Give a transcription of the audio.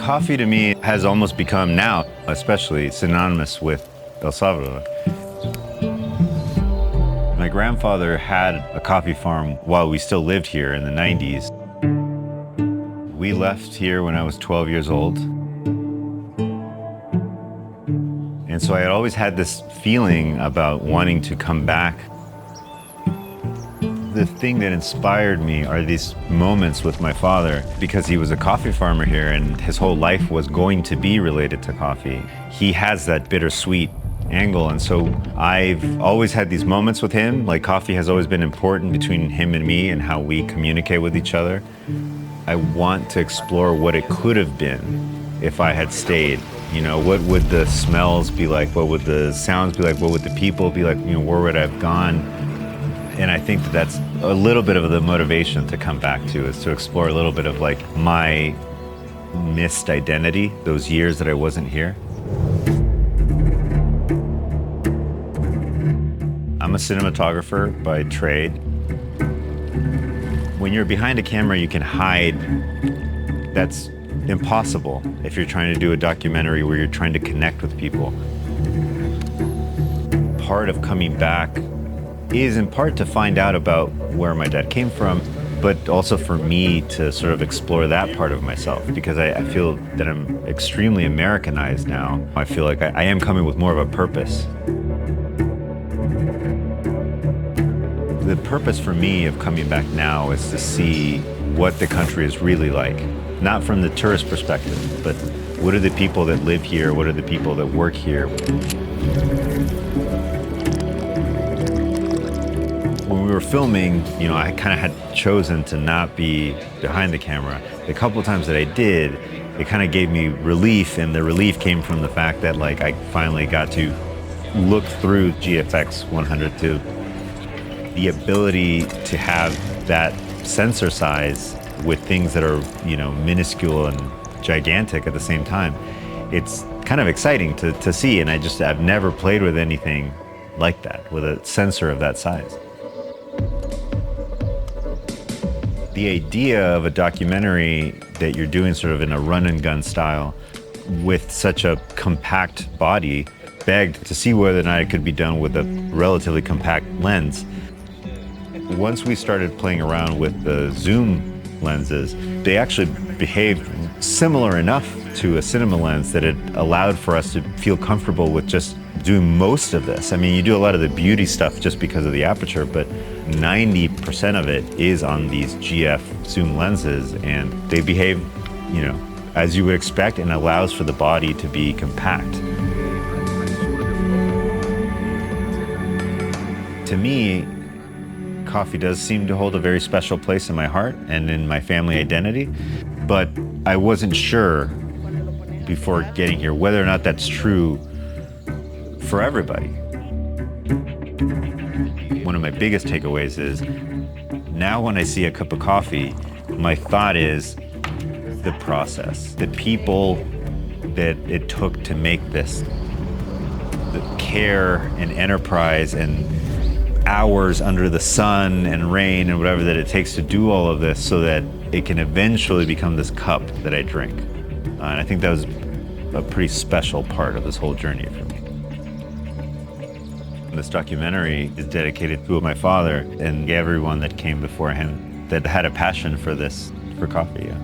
Coffee to me has almost become now, especially synonymous with El Salvador. My grandfather had a coffee farm while we still lived here in the 90s. We left here when I was 12 years old. And so I had always had this feeling about wanting to come back. The thing that inspired me are these moments with my father, because he was a coffee farmer here and his whole life was going to be related to coffee. He has that bittersweet angle, and so I've always had these moments with him. Like, coffee has always been important between him and me and how we communicate with each other. I want to explore what it could have been if I had stayed. You know, what would the smells be like? What would the sounds be like? What would the people be like? You know, where would I have gone? And I think that that's a little bit of the motivation to come back to, is to explore a little bit of like my missed identity, those years that I wasn't here. I'm a cinematographer by trade. When you're behind a camera, you can hide. That's impossible if you're trying to do a documentary where you're trying to connect with people. Part of coming back is in part to find out about where my dad came from, but also for me to sort of explore that part of myself, because I feel that I'm extremely Americanized now. I feel like I am coming with more of a purpose. The purpose for me of coming back now is to see what the country is really like, not from the tourist perspective, but what are the people that live here, what are the people that work here. When we were filming, you know, I kind of had chosen to not be behind the camera. The couple of times that I did, it kind of gave me relief, and the relief came from the fact that like I finally got to look through GFX 100 to the ability to have that sensor size with things that are, you know, minuscule and gigantic at the same time. It's kind of exciting to see, and I've never played with anything like that, with a sensor of that size. The idea of a documentary that you're doing sort of in a run and gun style with such a compact body begged to see whether or not it could be done with a relatively compact lens. Once we started playing around with the zoom lenses, they actually behaved similar enough to a cinema lens that it allowed for us to feel comfortable with just doing most of this. I mean, you do a lot of the beauty stuff just because of the aperture, but 90% of it is on these GF zoom lenses, and they behave, you know, as you would expect, and allows for the body to be compact. To me, coffee does seem to hold a very special place in my heart and in my family identity, but I wasn't sure before getting here whether or not that's true for everybody. One of my biggest takeaways is, now when I see a cup of coffee, my thought is the process, the people that it took to make this, the care and enterprise and hours under the sun and rain and whatever that it takes to do all of this so that it can eventually become this cup that I drink. And I think that was a pretty special part of this whole journey for me. This documentary is dedicated to my father and everyone that came before him that had a passion for this, for coffee. Yeah.